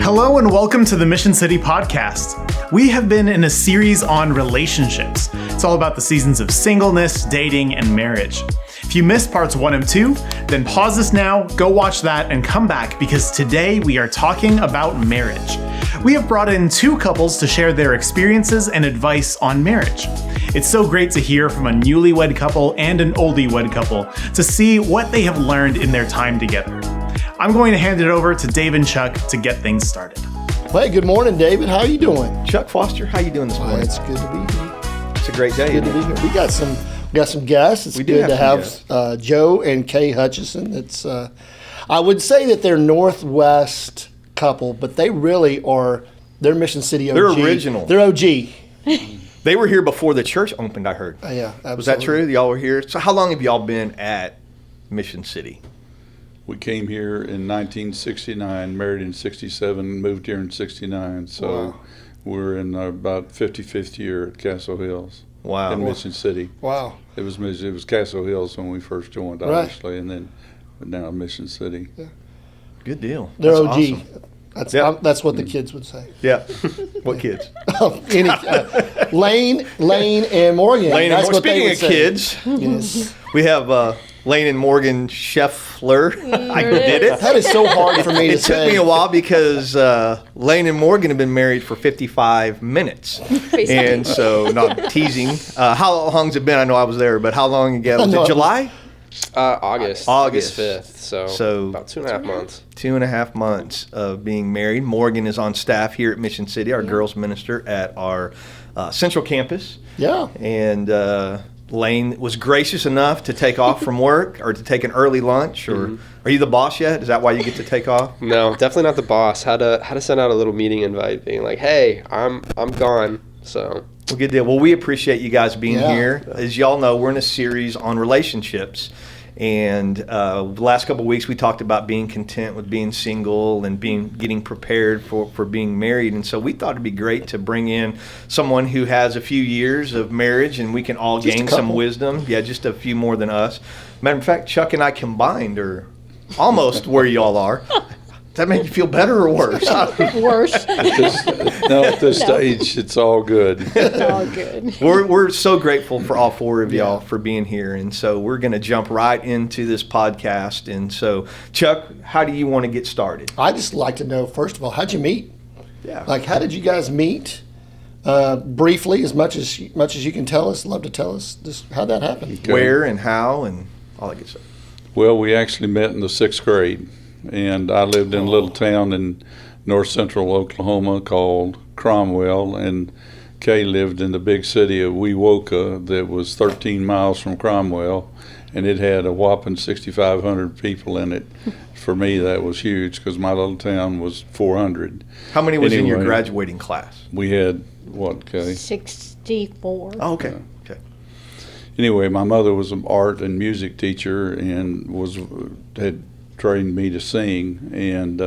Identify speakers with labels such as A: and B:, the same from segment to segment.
A: Hello and welcome to the Mission City Podcast. We have been in a series on relationships. It's all about the seasons of singleness, dating, and marriage. If you missed parts 1 and 2, then pause this now, go watch that, and come back because today we are talking about marriage. We have brought in 2 couples to share their experiences and advice on marriage. It's so great to hear from a newlywed couple and an oldywed couple to see what they have learned in their time together. I'm going to hand it over to Dave and Chuck to get things started.
B: Hey, good morning, David. How are you doing?
C: Chuck Foster, how you doing this morning?
B: It's good to be here.
C: It's a great day.
B: Good to be here. We got some guests. It's good to have Joe and Kay Hutchison. It's I would say that they're Northwest couple, but they really are. They're Mission City OG.
C: They're original.
B: They're OG.
C: They were here before the church opened, I heard.
B: Yeah, absolutely.
C: Was that true? Y'all were here? So how long have y'all been at Mission City?
D: We came here in 1969, married in 67, moved here in 69. So wow. We're in about 55th year at Castle Hills.
C: Wow.
D: In Mission City.
B: Wow.
D: It was Castle Hills when we first joined, obviously, and then now Mission City.
B: Yeah.
C: Good deal.
B: They're
C: That's
B: OG.
C: Awesome.
B: That's what the kids would say.
C: Yeah. What kids?
B: Lane and Morgan.
C: Lane and Morgan. Speaking of
B: say.
C: Kids,
B: yes.
C: We have Lane and Morgan Scheffler. I did it.
B: That is so hard for me to say.
C: It took me a while because Lane and Morgan have been married for 55 minutes. And so, not teasing. How long's it been? I know I was there, but how long ago? Was it July?
E: August 5th, so about 2.5 months.
C: 2.5 months of being married. Morgan is on staff here at Mission City, our girls minister at our central campus.
B: Yeah.
C: And Lane was gracious enough to take off from work or to take an early lunch. Or are you the boss yet? Is that why you get to take off?
E: No, definitely not the boss. Had to send out a little meeting invite, being like, "Hey, I'm gone." So.
C: Well, good deal. Well, we appreciate you guys being here. As y'all know, we're in a series on relationships. And the last couple of weeks, we talked about being content with being single and getting prepared for being married. And so we thought it'd be great to bring in someone who has a few years of marriage and we can all gain some wisdom. Yeah, just a few more than us. Matter of fact, Chuck and I combined are almost where y'all are. Does that make you feel better or worse?
F: Worse.
D: At this stage, it's all good.
F: It's all good.
C: We're so grateful for all 4 of y'all for being here. And so we're going to jump right into this podcast. And so, Chuck, how do you want to get started?
B: I'd just like to know, first of all, how'd you meet?
C: Yeah.
B: Like, how did you guys meet? Briefly, as much as you can tell us. Love to tell us just how that happened.
C: Okay. Where and how and all that good stuff.
D: Well, we actually met in the 6th grade. And I lived in a little town in north central Oklahoma called Cromwell, and Kay lived in the big city of Wewoka that was 13 miles from Cromwell, and it had a whopping 6,500 people in it. For me, that was huge because my little town was 400.
C: How many was in your graduating class?
D: We had, what, Kay?
F: 64.
C: Oh, okay.
D: Anyway, my mother was an art and music teacher and had trained me to sing, and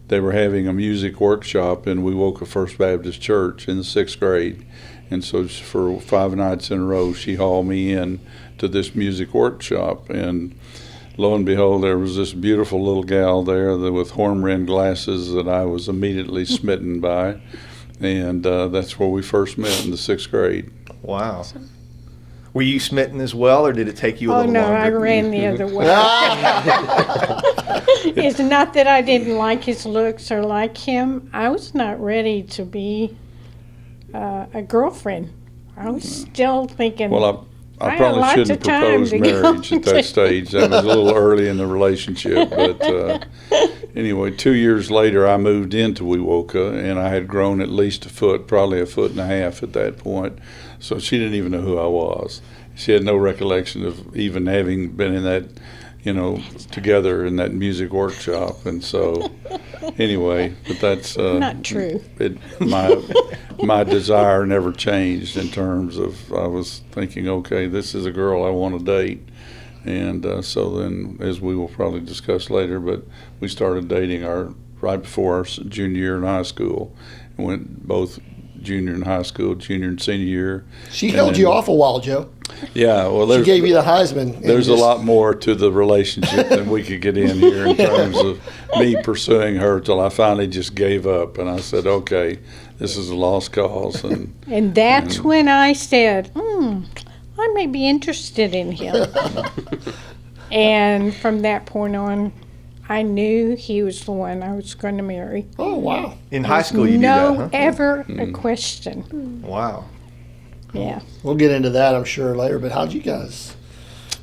D: they were having a music workshop in Wewoka First Baptist Church in the 6th grade. And so for 5 nights in a row, she hauled me in to this music workshop. And lo and behold, there was this beautiful little gal there with horn-rimmed glasses that I was immediately smitten by. And that's where we first met in the 6th grade.
C: Wow. Were you smitten as well, or did it take you a little longer?
F: Oh, no, I ran the other way. It's not that I didn't like his looks or like him. I was not ready to be a girlfriend. I was still thinking,
D: well, I probably shouldn't propose marriage at that stage. That was a little early in the relationship. But anyway, 2 years later, I moved into Wewoka, and I had grown at least a foot, probably 1.5 feet at that point. So she didn't even know who I was. She had no recollection of even having been in that, together in that music workshop. And so, anyway, but that's
F: not true.
D: My desire never changed in terms of I was thinking, okay, this is a girl I want to date. And so then, as we will probably discuss later, but we started dating right before our junior year in high school, and went both junior in high school, junior and senior year.
B: She held you off a while, Joe.
D: Yeah, well,
B: she gave you the Heisman.
D: There's a lot more to the relationship than we could get in here in terms of me pursuing her till I finally just gave up, and I said, okay, this is a lost cause.
F: And that's when I said, I may be interested in him. And from that point on, I knew he was the one I was going to marry.
B: Oh, wow.
C: In high school, you knew that, huh?
F: Ever a question.
C: Wow.
F: Yeah.
B: We'll get into that, I'm sure, later. But how'd you guys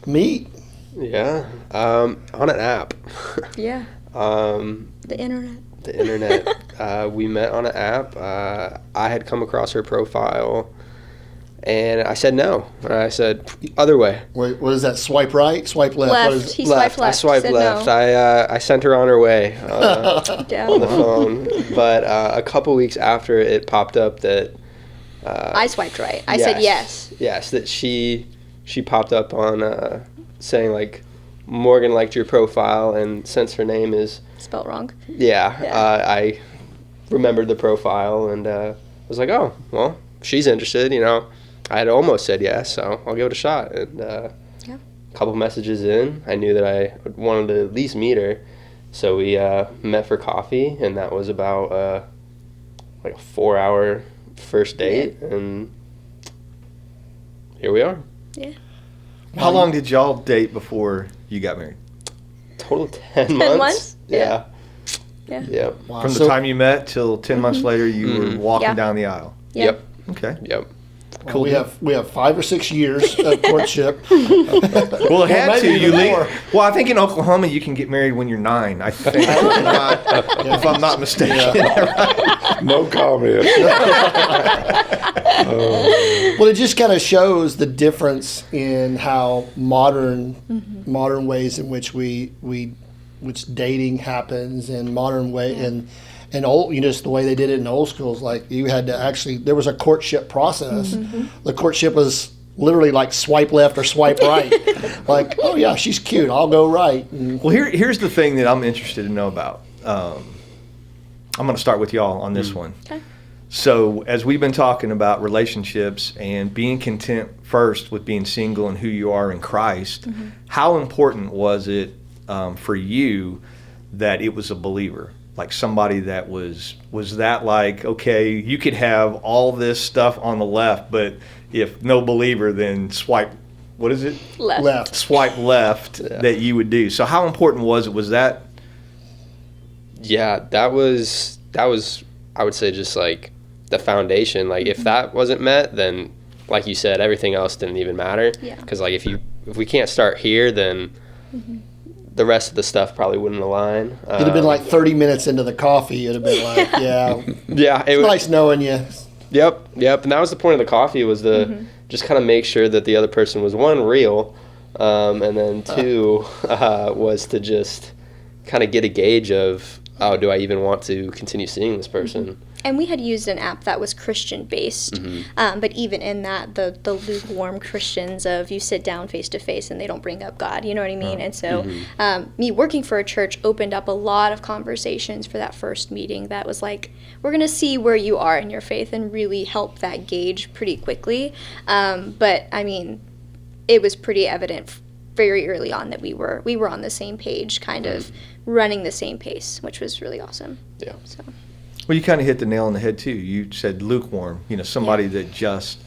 B: meet?
E: Yeah, on an app.
G: Yeah. The internet.
E: The internet. We met on an app. I had come across her profile, and I said no. I said other way.
B: Wait, what is that? Swipe right, swipe left.
G: Left.
B: What is
G: He swiped left.
E: I swiped
G: Said
E: left.
G: No.
E: I sent her on her way
G: Yeah.
E: on the phone. But a couple weeks after, it popped up that
G: I swiped right. I said yes.
E: Yes, that she popped up on saying like Morgan liked your profile, and since her name is
G: Spelled wrong.
E: I remembered the profile and was like, oh well, she's interested. I had almost said yes, so I'll give it a shot. And a couple messages in, I knew that I wanted to at least meet her, so we met for coffee, and that was about like a 4-hour first date, and here we are.
G: Yeah.
C: How long did y'all date before you got married?
E: Total 10 months.
G: 10 months?
E: Yeah.
G: Yeah.
B: Wow.
C: From the time you met till 10 months later, you were walking
G: Yeah.
C: down the aisle.
E: Yep.
C: Okay.
E: Yep.
B: Well, we have 5 or 6 years of courtship.
C: Well, it had
B: maybe
C: to. You
B: even
C: leave.
B: more.
C: Well, I think in Oklahoma you can get married when you're 9. I think, if I'm not mistaken.
D: No comment.
B: Well, it just kind of shows the difference in how modern ways in which which dating happens, and modern way and old, just the way they did it in old schools. Like you had to actually, there was a courtship process. The courtship was literally like swipe left or swipe right. Like, oh yeah, she's cute, I'll go right. And
C: Well, here's the thing that I'm interested to know about. I'm going to start with y'all on this one.
G: Okay.
C: So, as we've been talking about relationships and being content first with being single and who you are in Christ, how important was it for you that it was a believer? Like somebody that was that like, okay, you could have all this stuff on the left, but if no believer, then swipe, what is it?
G: Left.
C: Swipe left that you would do. So how important was it? Was that?
E: Yeah, that was I would say just like the foundation. Like if that wasn't met, then like you said, everything else didn't even matter.
G: Yeah.
E: Because like if we can't start here, then the rest of the stuff probably wouldn't align.
B: it'd have been like 30 minutes into the coffee. It'd have been like,
E: yeah, it was
B: nice knowing you.
E: Yep. And that was the point of the coffee, was to just kind of make sure that the other person was, one, real, and then two, was to just kind of get a gauge of, oh, do I even want to continue seeing this person?
G: And we had used an app that was Christian-based, but even in that, the lukewarm Christians of you sit down face-to-face and they don't bring up God, you know what I mean? And so me working for a church opened up a lot of conversations for that first meeting that was like, we're going to see where you are in your faith and really help that gauge pretty quickly. But, I mean, it was pretty evident very early on that we were on the same page, kind of running the same pace, which was really awesome.
E: Yeah.
G: So.
C: Well, you kind of hit the nail on the head too. You said lukewarm. Somebody that just,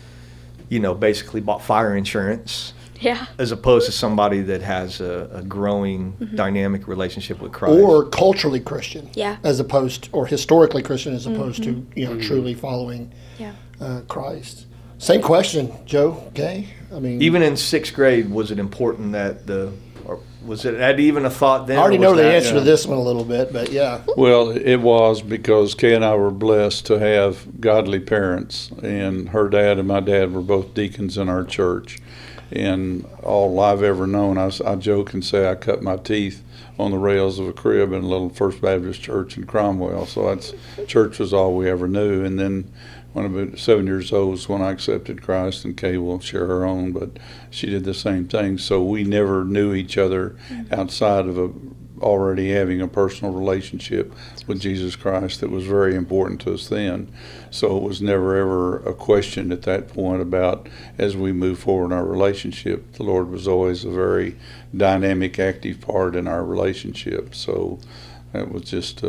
C: basically bought fire insurance.
G: Yeah.
C: As opposed to somebody that has a growing, dynamic relationship with Christ.
B: Or culturally Christian.
G: Yeah.
B: As opposed, or historically Christian as opposed to, truly following Christ. Same question, Joe, okay? I mean,
C: Even in 6th grade, was it important that or was it even a thought then?
B: I already
C: or
B: know
C: was
B: the
C: that,
B: answer to this one a little bit, but yeah.
D: Well, it was because Kay and I were blessed to have godly parents, and her dad and my dad were both deacons in our church. And all I've ever known, I joke and say I cut my teeth on the rails of a crib in a little First Baptist church in Cromwell. So church was all we ever knew. And then when I was 7 years old was when I accepted Christ, and Kay will share her own, but she did the same thing. So we never knew each other outside of already having a personal relationship with Jesus Christ that was very important to us then. So it was never ever a question at that point about as we move forward in our relationship. The Lord was always a very dynamic, active part in our relationship. So it was just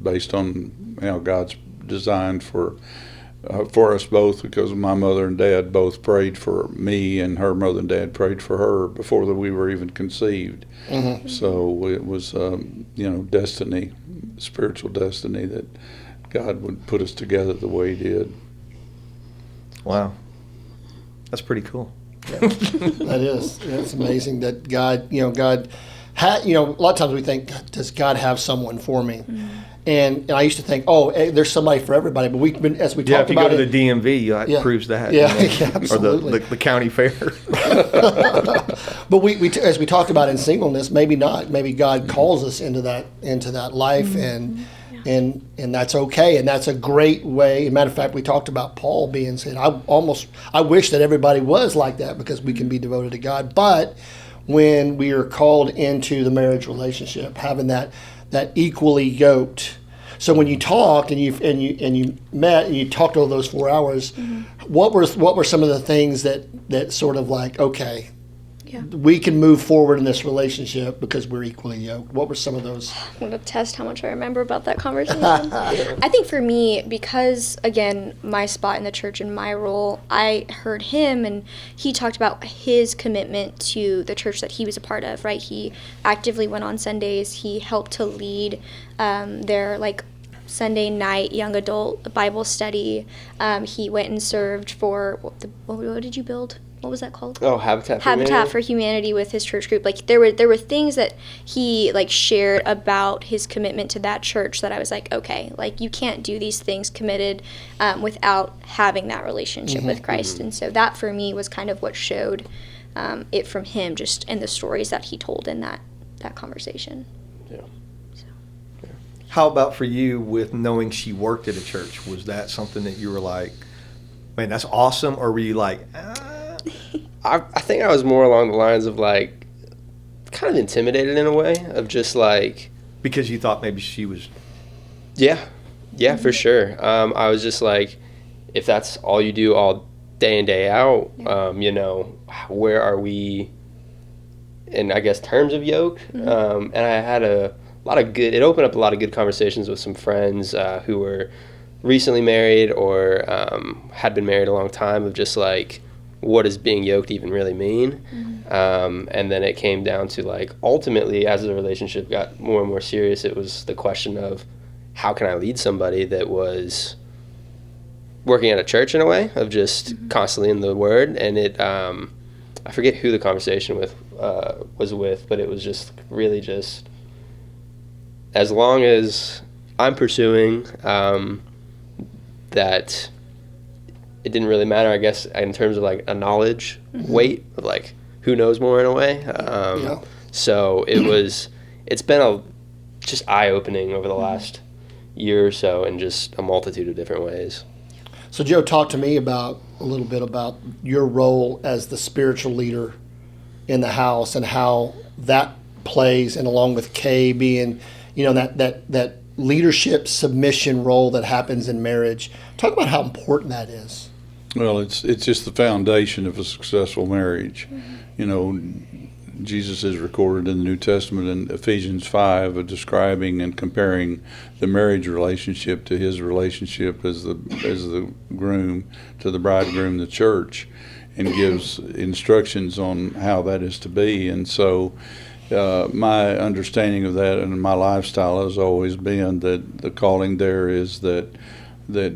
D: based on how God's designed for us both, because my mother and dad both prayed for me, and her mother and dad prayed for her before we were even conceived. Mm-hmm. So it was, destiny, spiritual destiny, that God would put us together the way He did.
C: Wow, that's pretty cool.
B: Yeah. That is. It's amazing that God, God had, a lot of times we think, does God have someone for me? Mm-hmm. And I used to think, there's somebody for everybody. But as we talked about
C: if you go to the DMV, it proves that.
B: Yeah, absolutely.
C: Or the county fair.
B: But as we talked about in singleness, maybe not. Maybe God calls us into that life, mm-hmm. and that's okay. And that's a great way. As a matter of fact, we talked about Paul being said, I wish that everybody was like that, because we can be devoted to God. But when we are called into the marriage relationship, having that equally yoked. So when you talked and you met and you talked over those 4 hours, mm-hmm. what were some of the things that sort of like, okay, we can move forward in this relationship because we're equally yoked? What were some of those?
G: I'm going to test how much I remember about that conversation. I think for me, because, again, my spot in the church and my role, I heard him, and he talked about his commitment to the church that he was a part of, right? He actively went on Sundays. He helped to lead their, Sunday night young adult Bible study. He went and served for, what did you build? What was that called?
E: Oh, Habitat
G: for Humanity with his church group. There were things that he shared about his commitment to that church that I was like, okay, you can't do these things committed without having that relationship mm-hmm. with Christ. Mm-hmm. And so that for me was kind of what showed it from him, just in the stories that he told in that conversation.
E: Yeah.
C: How about for you with knowing she worked at a church? Was that something that you were like, man, that's awesome? Or were you like,
E: I think I was more along the lines of kind of intimidated in a way, of just
C: because you thought maybe she was.
E: Yeah, for sure. I was just if that's all you do all day in, day out, where are we in, I guess, terms of yoke? Mm-hmm. And I had it opened up a lot of good conversations with some friends who were recently married or had been married a long time, of just what does being yoked even really mean? Mm-hmm. And then it came down to ultimately, as the relationship got more and more serious, it was the question of how can I lead somebody that was working at a church in a way, of just mm-hmm. constantly in the Word. And it, I forget who the conversation was with, but it was just really just, as long as I'm pursuing that, it didn't really matter, I guess, in terms of a knowledge mm-hmm. weight of who knows more in a way. So it's been just eye-opening over the last year or so in just a multitude of different ways.
B: So Joe, talk to me a little bit about your role as the spiritual leader in the house and how that plays, and along with Kay being, that leadership submission role that happens in marriage. Talk about how important that is.
D: Well, it's just the foundation of a successful marriage. Mm-hmm. Jesus is recorded in the New Testament in Ephesians 5 of describing and comparing the marriage relationship to his relationship as the groom to the bridegroom, the church, and gives instructions on how that is to be. And so my understanding of that and my lifestyle has always been that the calling there is that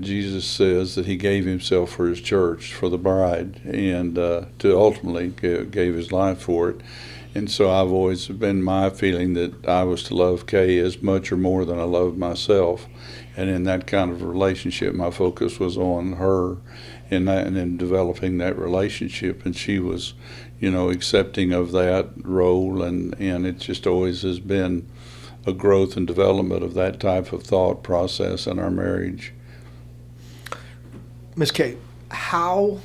D: Jesus says that he gave himself for his church, for the bride, and to ultimately gave his life for it. And so I've always been my feeling that I was to love Kay as much or more than I loved myself. And in that kind of relationship, my focus was on her and in developing that relationship. And she was, accepting of that role. And it just always has been a growth and development of that type of thought process in our marriage.
C: Miss Kay, how,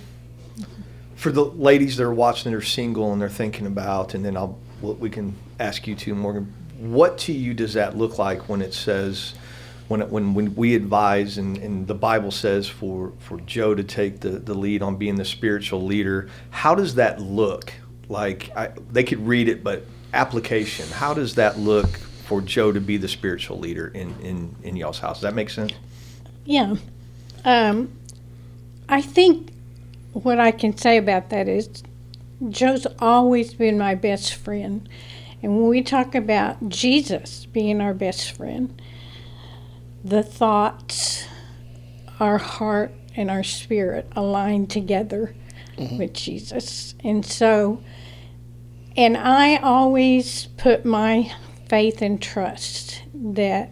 C: for the ladies that are watching that are single and they're thinking about, and then I'll we can ask you too, Morgan. What to you does that look like when it says, when we advise and the Bible says for Joe to take the lead on being the spiritual leader? How does that look? Like they could read it, but application. How does that look for Joe to be the spiritual leader in y'all's house? Does that make sense?
F: Yeah. I think what I can say about that is Joe's always been my best friend. And when we talk about Jesus being our best friend, the thoughts, our heart, and our spirit align together with Jesus. And so, and I always put my faith and trust that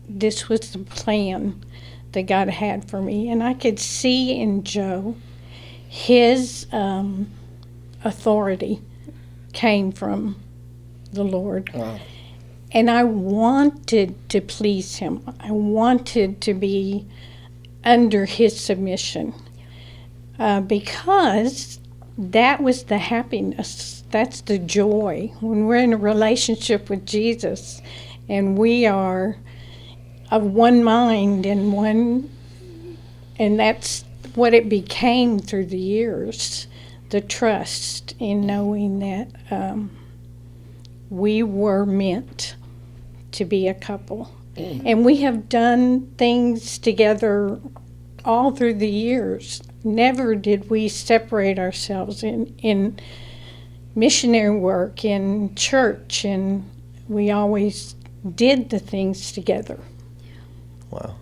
F: this was the plan that God had for me. And I could see in Joe his authority came from the Lord. Wow. And I wanted to please him. I wanted to be under his submission because that was the happiness. That's the joy. When we're in a relationship with Jesus and we are of one mind and that's what it became through the years, the trust in knowing that we were meant to be a couple. And we have done things together all through the years. Never did we separate ourselves in missionary work, in church, and we always did the things together.
C: Wow,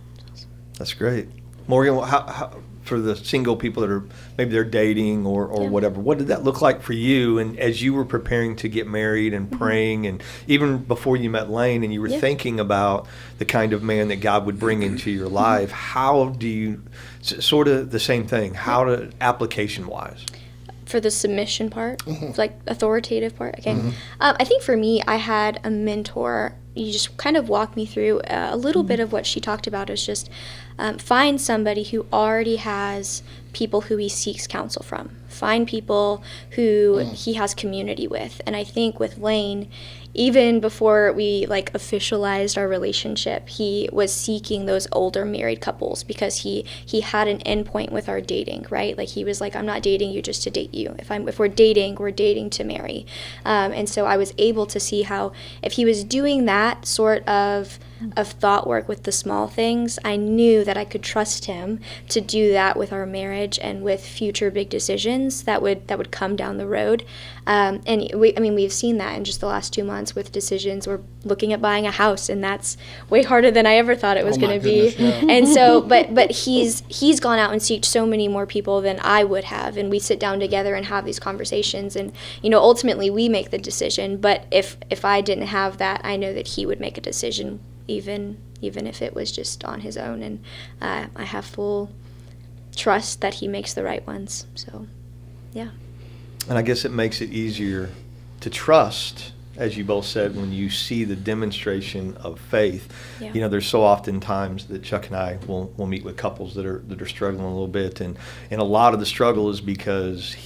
C: that's great. Morgan, how for the single people that are maybe they're dating or whatever, what did that look like for you? And as you were preparing to get married and praying, and even before you met Lane and you were thinking about the kind of man that God would bring into your life, how do you, sort of the same thing, how to, application-wise?
G: For the submission part, like authoritative part, okay. I think for me, I had a mentor. You just kind of walked me through a little bit of what she talked about is just find somebody who already has people who he seeks counsel from. Find people who he has community with. And I think with Lane, even before we like officialized our relationship, he was seeking those older married couples because he had an endpoint with our dating, right? Like he was like, I'm not dating you just to date you. If we're dating to marry. And so I was able to see how if he was doing that sort of thought work with the small things, I knew that I could trust him to do that with our marriage and with future big decisions that would come down the road. And we've seen that in just the last 2 months with decisions. We're looking at buying a house, and that's way harder than I ever thought it was going to be. Yeah. And so, but he's gone out and sought so many more people than I would have, and we sit down together and have these conversations, and ultimately we make the decision. But if I didn't have that, I know that he would make a decision, even if it was just on his own, and I have full trust that he makes the right ones. So, yeah.
C: And I guess it makes it easier to trust, as you both said, when you see the demonstration of faith. Yeah. There's so often times that Chuck and I will meet with couples that are struggling a little bit, and a lot of the struggle is because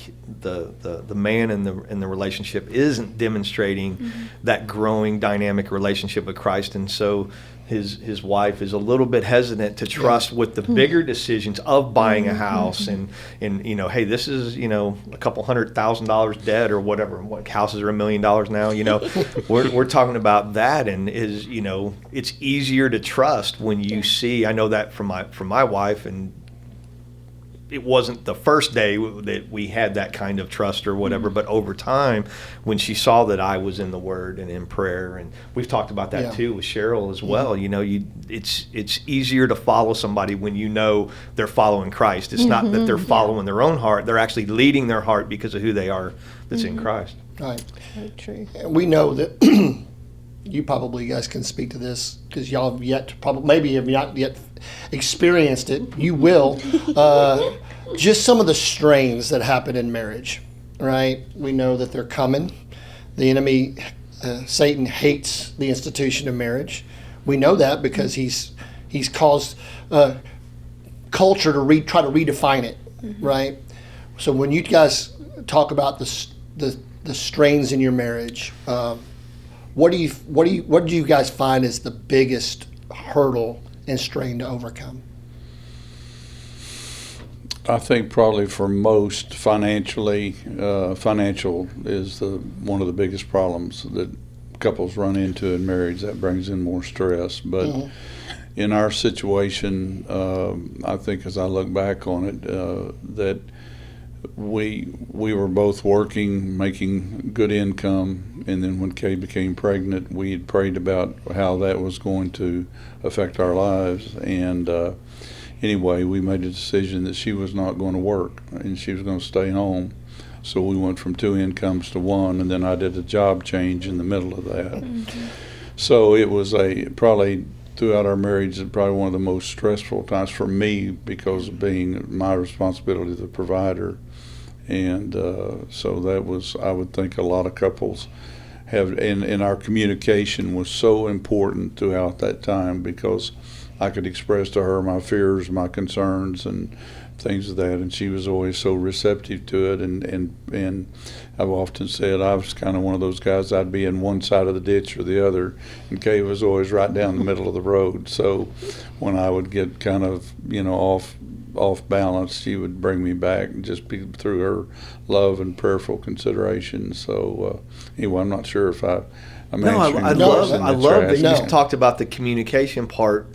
C: the man in the relationship isn't demonstrating that growing dynamic relationship with Christ, and so his wife is a little bit hesitant to trust with the bigger decisions of buying a house and hey, this is a couple $100,000 debt or whatever. What houses are $1 million now? We're talking about that, and is it's easier to trust when you see. I know that from my wife, and it wasn't the first day that we had that kind of trust or whatever, but over time, when she saw that I was in the Word and in prayer, and we've talked about that too with Cheryl as well. It's easier to follow somebody when they're following Christ. It's not that they're following their own heart; they're actually leading their heart because of who they are that's in Christ.
B: Right.
F: Very true.
B: And we know that you guys can speak to this because y'all have yet to maybe have not yet experienced it. You will. Just some of the strains that happen in marriage, right? We know that they're coming. The enemy, Satan, hates the institution of marriage. We know that because he's caused culture to try to redefine it, right? So when you guys talk about the the strains in your marriage, what do you guys find is the biggest hurdle and strain to overcome?
D: I think probably for most financial is one of the biggest problems that couples run into in marriage. That brings in more stress. But in our situation, I think as I look back on it, that we were both working, making good income, and then when Kay became pregnant, we had prayed about how that was going to affect our lives. And anyway, we made a decision that she was not going to work and she was going to stay home. So we went from 2 incomes to 1, and then I did a job change in the middle of that. So it was probably throughout our marriage, probably one of the most stressful times for me because of being my responsibility as the provider. And so that was, I would think a lot of couples have, and our communication was so important throughout that time because I could express to her my fears, my concerns, and things of that, and she was always so receptive to it. And I've often said I was kind of one of those guys, I'd be in one side of the ditch or the other, and Kay was always right down the middle of the road. So when I would get kind of, off balance, she would bring me back and just be through her love and prayerful consideration. So anyway, I'm not sure if I'm answering.
C: I love that you talked about the communication part.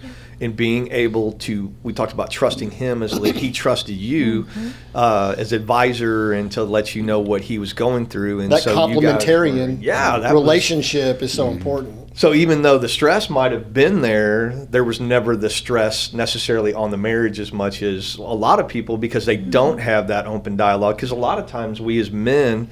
C: And being able to, we talked about trusting him as he trusted you as advisor and to let you know what he was going through. And
B: that
C: so
B: complementarian
C: that
B: relationship is so important.
C: So even though the stress might have been there was never the stress necessarily on the marriage as much as a lot of people, because they don't have that open dialogue. Because a lot of times we as men,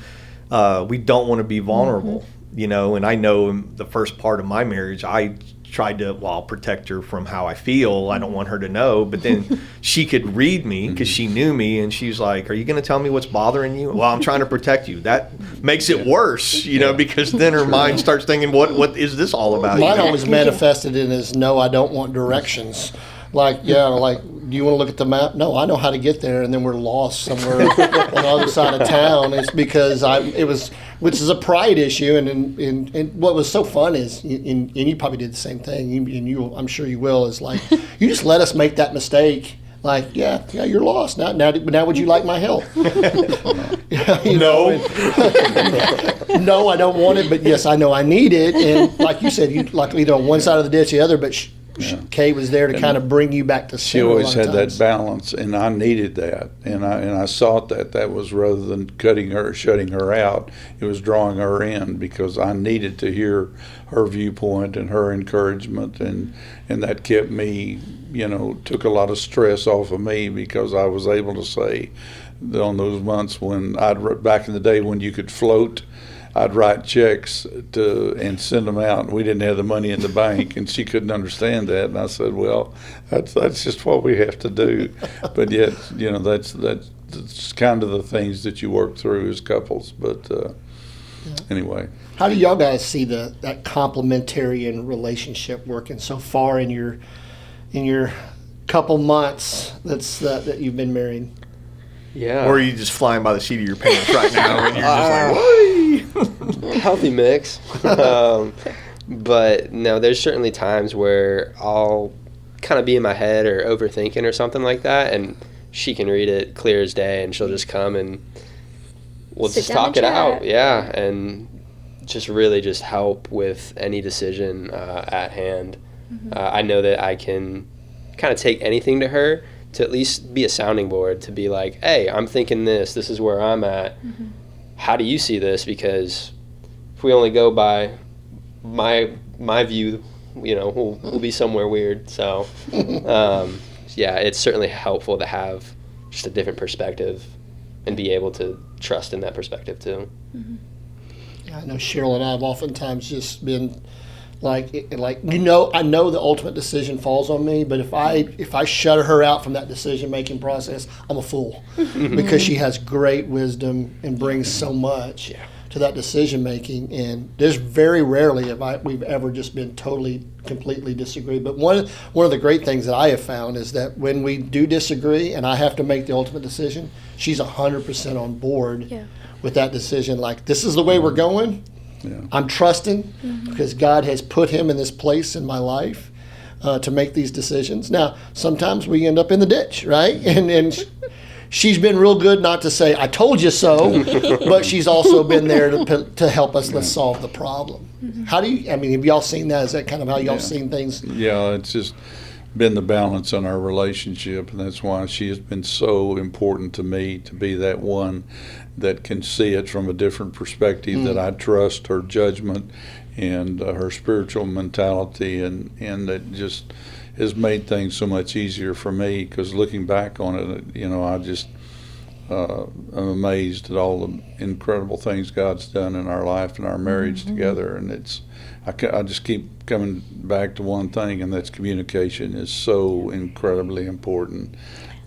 C: we don't want to be vulnerable, and I know in the first part of my marriage, I tried to, I'll protect her from how I feel. I don't want her to know. But then she could read me because she knew me, and she's like, are you going to tell me what's bothering you? Well, I'm trying to protect you. That makes it worse, because then her mind starts thinking, what is this all about?
B: Mine always manifested in as, no, I don't want directions. Do you want to look at the map? No, I know how to get there, and then we're lost somewhere on the other side of town. It's because which is a pride issue, and what was so fun is, and you probably did the same thing, and I'm sure you will, is you just let us make that mistake. Yeah, you're lost now. Now, would you like my help?
C: No.
B: No, I don't want it, but yes, I know I need it. And like you said, you either on one side of the ditch, or the other, but. Kay was there to kind of bring you back to center.
D: She always had that balance, and I needed that, and I sought that was rather than shutting her out, it was drawing her in, because I needed to hear her viewpoint and her encouragement, and that kept me, took a lot of stress off of me, because I was able to say on those months when back in the day when you could float, I'd write checks and send them out. We didn't have the money in the bank, and she couldn't understand that. And I said, "Well, that's just what we have to do." But yet, that's kind of the things that you work through as couples. But anyway,
B: how do y'all guys see that complementarian relationship working so far in your couple months that you've been married?
E: Yeah.
C: Or are you just flying by the seat of your pants right now and you're just like,
E: healthy mix. But no, there's certainly times where I'll kind of be in my head or overthinking or something like that, and she can read it clear as day, and she'll just come and we'll just talk it out. Yeah, and just really just help with any decision at hand. I know that I can kind of take anything to her, to at least be a sounding board, to be like, hey, I'm thinking this is where I'm at. How do you see this? Because if we only go by my view, we'll be somewhere weird. So, it's certainly helpful to have just a different perspective and be able to trust in that perspective too.
B: Yeah, I know Cheryl and I have oftentimes just been I know the ultimate decision falls on me, but if I shut her out from that decision-making process, I'm a fool. Because she has great wisdom and brings so much to that decision making. And there's very rarely we've ever just been completely disagree. But one of the great things that I have found is that when we do disagree and I have to make the ultimate decision, she's 100% on board with that decision. Like, this is the way we're going. Yeah. I'm trusting because God has put him in this place in my life to make these decisions. Now, sometimes we end up in the ditch, right? And she's been real good not to say, I told you so, but she's also been there to help us, let's solve the problem. How do you, have y'all seen that? Is that kind of how y'all seen things?
D: Yeah, it's just been the balance in our relationship, and that's why she has been so important to me, to be that one that can see it from a different perspective, that I trust her judgment and her spiritual mentality, and that just has made things so much easier for me, because looking back on it, I just I'm amazed at all the incredible things God's done in our life and our marriage together. And I just keep coming back to one thing, and that's communication is so incredibly important,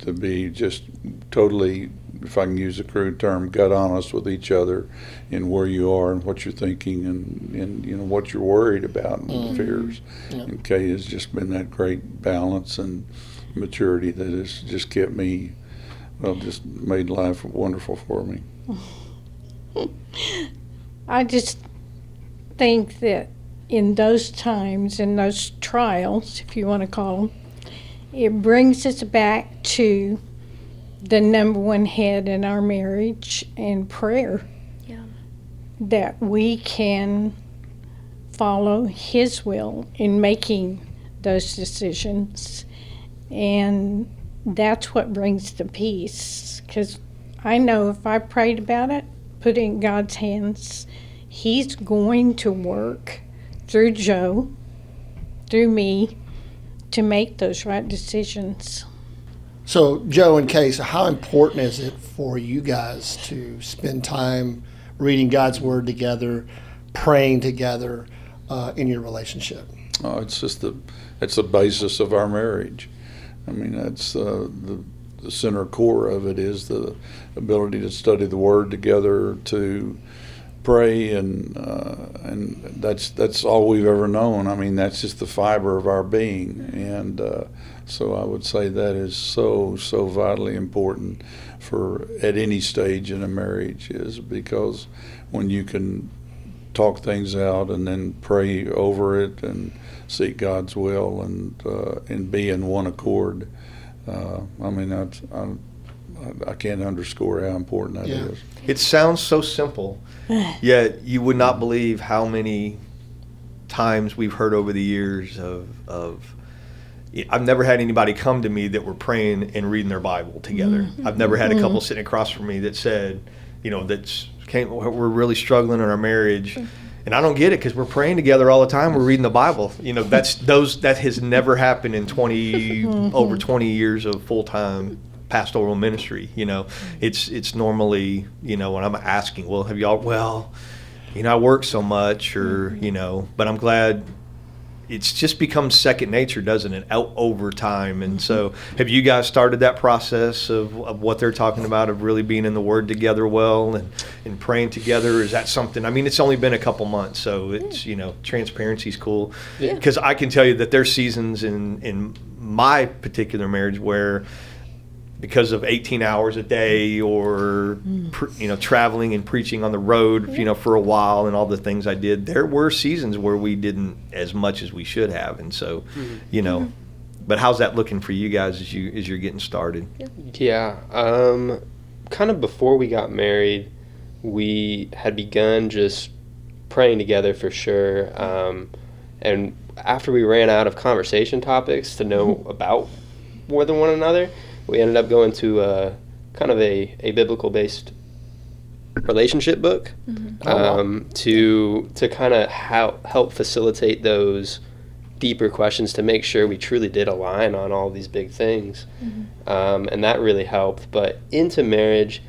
D: to be just totally, if I can use a crude term, gut honest with each other in where you are and what you're thinking and what you're worried about and fears. Yeah. And Kay has just been that great balance and maturity that has just kept me, just made life wonderful for me.
F: I just think that in those times, in those trials, if you want to call them, it brings us back to the number one head in our marriage and prayer. Yeah. That we can follow his will in making those decisions. And that's what brings the peace. Because I know if I prayed about it, put it in God's hands, he's going to work through Joe, through me, to make those right decisions.
B: So, Joe and Kay, so how important is it for you guys to spend time reading God's Word together, praying together in your relationship?
D: Oh, it's the basis of our marriage. That's the center core of it, is the ability to study the Word together, to pray, and that's all we've ever known. That's just the fiber of our being, and so I would say that is so vitally important for at any stage in a marriage, is because when you can talk things out and then pray over it and seek God's will and be in one accord. I can't underscore how important that is.
C: It sounds so simple, yet you would not believe how many times we've heard over the years of I've never had anybody come to me that were praying and reading their Bible together. I've never had a couple sitting across from me that said, we're really struggling in our marriage. And I don't get it, because we're praying together all the time. We're reading the Bible. That has never happened in over 20 years of full-time pastoral ministry. It's normally, when I'm asking, well, have y'all, I work so much, or, but I'm glad it's just become second nature, doesn't it, out over time. And so have you guys started that process of what they're talking about, of really being in the Word together well and praying together? Is that something, it's only been a couple months, so it's, transparency's cool. Because I can tell you that there's seasons in my particular marriage where, because of 18 hours a day, or traveling and preaching on the road, for a while, and all the things I did, there were seasons where we didn't as much as we should have. And so, but how's that looking for you guys as you're getting started?
E: Yeah, kind of before we got married, we had begun just praying together for sure. And after we ran out of conversation topics to know about more than one another, we ended up going to kind of a biblical-based relationship book to kind of help facilitate those deeper questions, to make sure we truly did align on all these big things. And that really helped. But into marriage,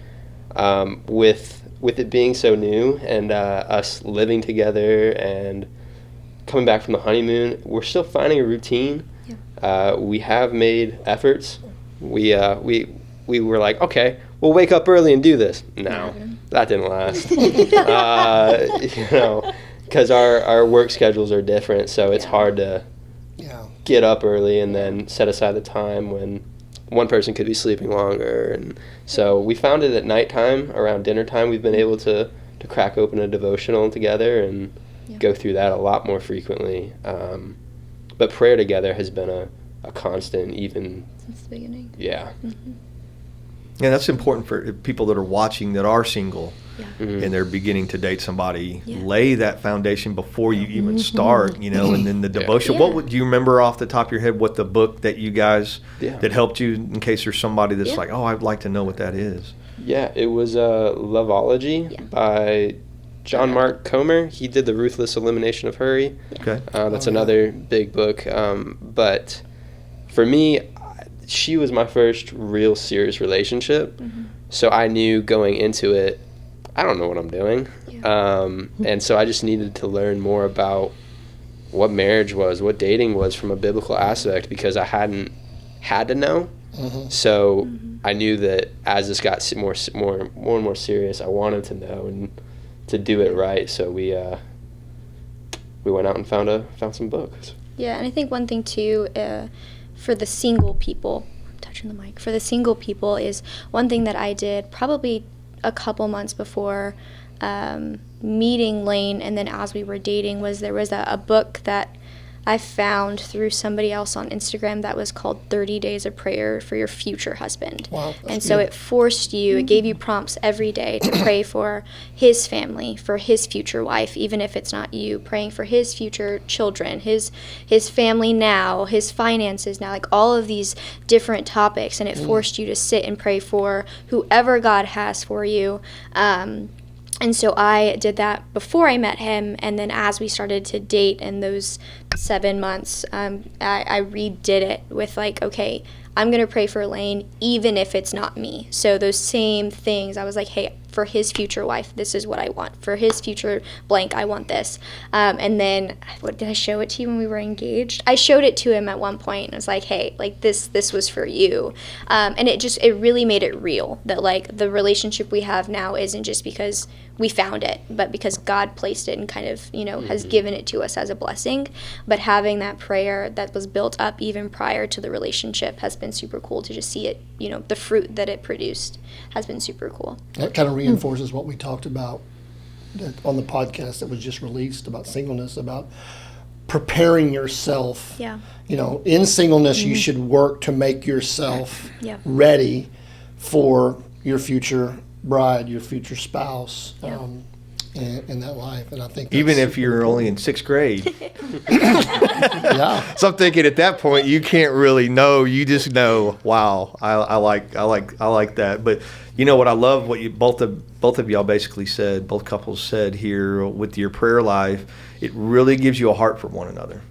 E: with it being so new, and us living together and coming back from the honeymoon, we're still finding a routine. We have made efforts. We were like, okay, we'll wake up early and do this. No, that didn't last. Because our work schedules are different, so it's hard to get up early and then set aside the time when one person could be sleeping longer. And so we found it at nighttime, around dinner time, we've been able to crack open a devotional together and go through that a lot more frequently. But prayer together has been a constant, even
G: since the beginning.
E: Yeah.
G: Mm-hmm.
C: Yeah, that's important for people that are watching that are single and they're beginning to date somebody. Lay that foundation before you even start, and then the devotion.
G: Yeah.
C: What would you remember off the top of your head? What the book that you guys that helped you, in case there's somebody that's like, oh, I'd like to know what that is.
E: Yeah, it was Loveology by John Mark Comer. He did the Ruthless Elimination of Hurry.
C: Okay,
E: that's another big book. But for me, she was my first real serious relationship. So I knew going into it, I don't know what I'm doing. And so I just needed to learn more about what marriage was, what dating was from a biblical aspect, because I hadn't had to know. So I knew that as this got more and more serious, I wanted to know and to do it right. So we went out and found some books.
G: Yeah, and I think one thing too, for the single people, I'm touching the mic, for the single people is one thing that I did probably a couple months before meeting Lane, and then as we were dating, was there was a book that I found through somebody else on Instagram that was called 30 Days of Prayer for Your Future Husband.
B: Wow,
G: and so it forced you, it gave you prompts every day to pray for his family, for his future wife, even if it's not you, praying for his future children, his family now, his finances now, like all of these different topics. And it forced you to sit and pray for whoever God has for you. And so I did that before I met him, and then as we started to date in those 7 months, I redid it with like, okay, I'm going to pray for Lane even if it's not me. So those same things, I was like, hey, for his future wife, this is what I want. For his future blank, I want this. And then, what did I show it to you when we were engaged? I showed it to him at one point, and I was like, hey, like this was for you. And it really made it real, that like the relationship we have now isn't just because we found it, but because God placed it and kind of, has given it to us as a blessing. But having that prayer that was built up even prior to the relationship has been super cool to just see it, the fruit that it produced has been super cool.
B: That kind of reinforces what we talked about on the podcast that was just released about singleness, about preparing yourself.
G: Yeah.
B: In singleness, you should work to make yourself ready for your future bride, your future spouse, in that life. And I think
C: even if you're only in 6th grade.
B: Yeah.
C: So I'm thinking at that point you can't really know. You just know, wow, I like that. But what I love, what you both of y'all basically said, both couples said here with your prayer life, it really gives you a heart for one another.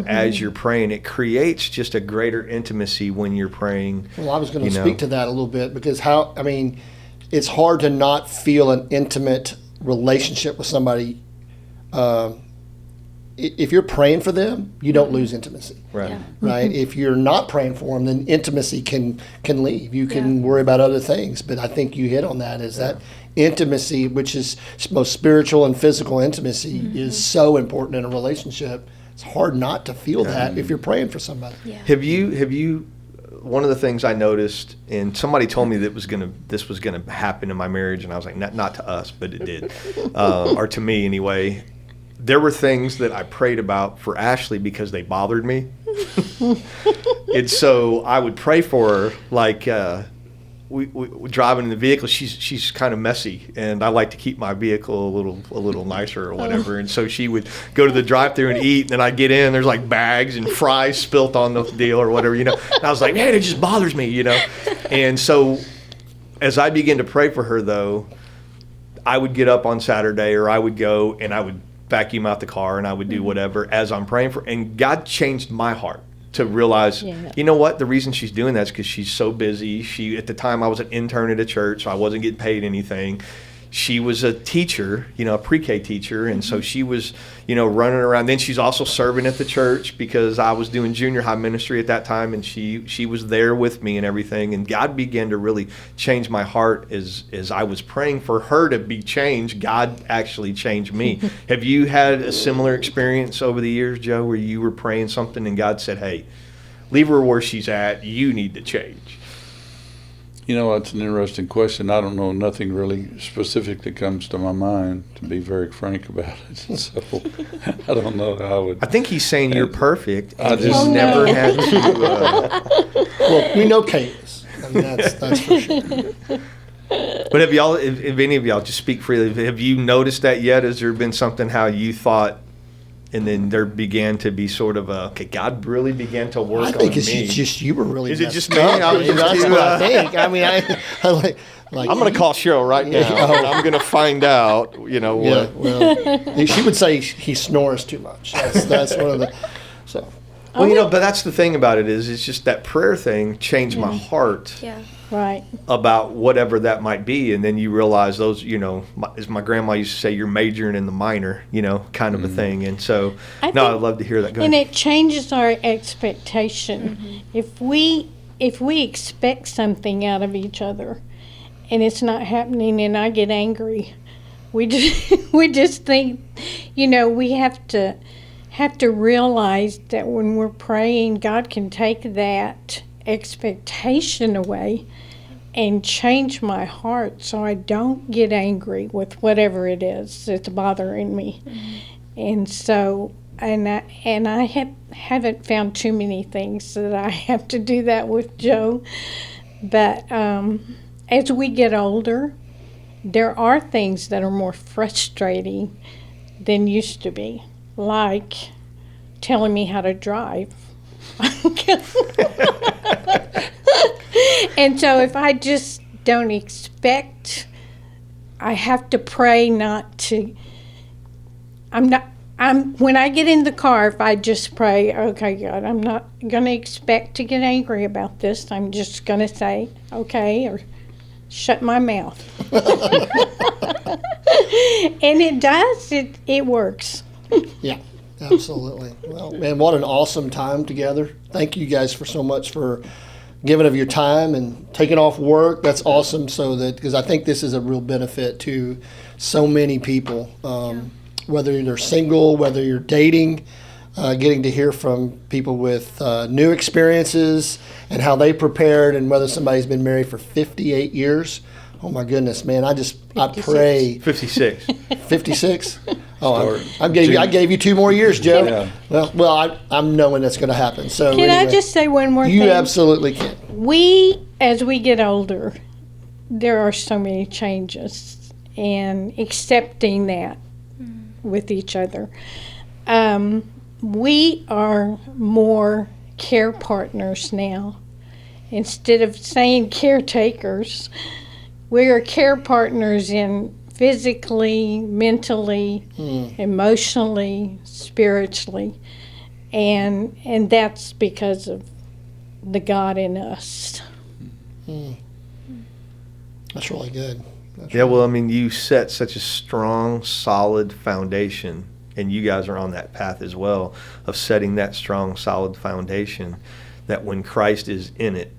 C: As you're praying, it creates just a greater intimacy when you're praying.
B: Well, I was going to speak to that a little bit, because it's hard to not feel an intimate relationship with somebody. If you're praying for them, you don't lose intimacy.
C: Right.
G: Yeah.
B: Right. If you're not praying for them, then intimacy can leave. You can worry about other things. But I think you hit on that, is that intimacy, which is most spiritual and physical intimacy, is so important in a relationship. It's hard not to feel that if you're praying for somebody.
G: Yeah.
C: Have you one of the things I noticed, and somebody told me that this was gonna happen in my marriage, and I was like, not to us, but it did, or to me anyway. There were things that I prayed about for Ashley because they bothered me, and so I would pray for her. Like we driving in the vehicle, she's kind of messy, and I like to keep my vehicle a little nicer or whatever. And so she would go to the drive-thru and eat, and then I get in, there's like bags and fries spilt on the deal or whatever, And I was like, man, it just bothers me, And so as I began to pray for her, though, I would get up on Saturday, or I would go and I would vacuum out the car, and I would do whatever as I'm praying for. And God changed my heart to realize, you know what, the reason she's doing that is because she's so busy. At the time, I was an intern at a church, so I wasn't getting paid anything. she was a teacher, a pre-K teacher, and so she was, running around. Then she's also serving at the church because I was doing junior high ministry at that time, and she was there with me and everything. And God began to really change my heart as I was praying for her to be changed. God actually changed me. Have you had a similar experience over the years, Joe, where you were praying something and God said, "Hey, leave her where she's at. You need to change"?
D: That's an interesting question. I don't know, nothing really specific that comes to my mind, to be very frank about it. So I don't know how I would.
C: I think he's saying you're perfect.
D: I just
C: never had to.
B: Well, we know Kate is. I mean, that's for sure.
C: But have y'all, if any of y'all, just speak freely, have you noticed that yet? Has there been something how you thought, and then there began to be sort of God really began to work on me?
B: I think it's just you were really.
C: Is it just
B: messed
C: me?
B: up.
C: I was just
B: That's
C: too,
B: what I think. I mean, I like.
C: I'm going to call Cheryl right now. And I'm going to find out. What.
B: Well, she would say he snores too much. That's one of the. So.
C: Well, but that's the thing about it is, it's just that prayer thing changed my heart.
G: Yeah.
F: Right.
C: About whatever that might be, and then you realize those, as my grandma used to say, you're majoring in the minor, kind of a thing. And so, I'd love to hear that. Go ahead.
F: And it changes our expectation.
G: Mm-hmm.
F: If we expect something out of each other, and it's not happening, and I get angry, we just think, we have to realize that when we're praying, God can take that expectation away and change my heart so I don't get angry with whatever it is that's bothering me. And so, and I haven't found too many things that I have to do that with Joe. But as we get older, there are things that are more frustrating than used to be, like telling me how to drive. And so if I just don't expect, I have to pray not to. When I get in the car, if I just pray, okay, God, I'm not going to expect to get angry about this. I'm just going to say, okay, or shut my mouth. And it does. It works.
B: Yeah. Absolutely. Well, man, what an awesome time together. Thank you guys so much for giving of your time and taking off work. That's awesome. Because I think this is a real benefit to so many people, whether they're single, whether you're dating, getting to hear from people with new experiences and how they prepared, and whether somebody's been married for 58 years. Oh my goodness, man! I pray.
C: 56.
B: 56. Oh, I gave you 2 more years, Joe. Yeah. Well, I'm knowing that's going to happen. So
F: can I just say one more thing?
B: You absolutely can.
F: As we get older, there are so many changes, and accepting that with each other. We are more care partners now. Instead of saying caretakers, we are care partners in physically, mentally, emotionally, spiritually, and that's because of the God in us.
B: That's really good.
C: Well, I mean, you set such a strong, solid foundation, and you guys are on that path as well of setting that strong, solid foundation that when Christ is in it,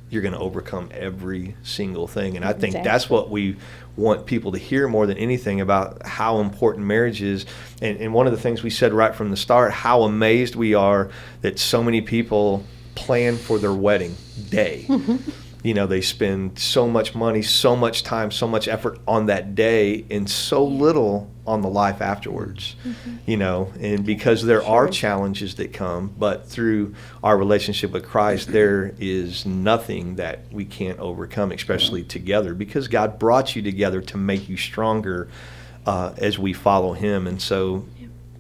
C: you're going to overcome every single thing. And I think that's what we want people to hear more than anything about how important marriage is. And one of the things we said right from the start, how amazed we are that so many people plan for their wedding day. They spend so much money, so much time, so much effort on that day, and so little on the life afterwards. And because there are challenges that come, but through our relationship with Christ, there is nothing that we can't overcome, especially together, because God brought you together to make you stronger as we follow Him. And so,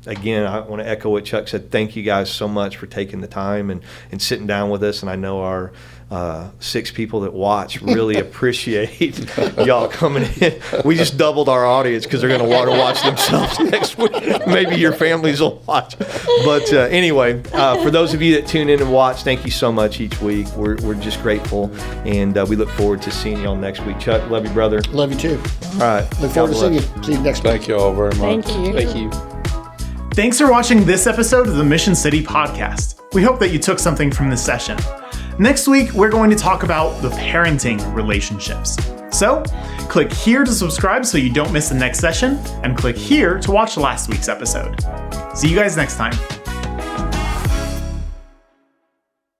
C: again, I want to echo what Chuck said. Thank you guys so much for taking the time and sitting down with us. And I know our 6 people that watch really appreciate y'all coming in. We just doubled our audience because they're going to want to watch themselves next week. Maybe your families will watch. But anyway, for those of you that tune in and watch, thank you so much each week. We're just grateful, and we look forward to seeing y'all next week. Chuck, love you, brother.
B: Love you too.
C: All right.
B: Look forward to seeing you. See you next week.
D: Thank you all very much.
F: Thank you.
E: Thank you.
A: Thanks for watching this episode of the Mission City Podcast. We hope that you took something from this session. Next week, we're going to talk about the parenting relationships. So, click here to subscribe so you don't miss the next session, and click here to watch last week's episode. See you guys next time.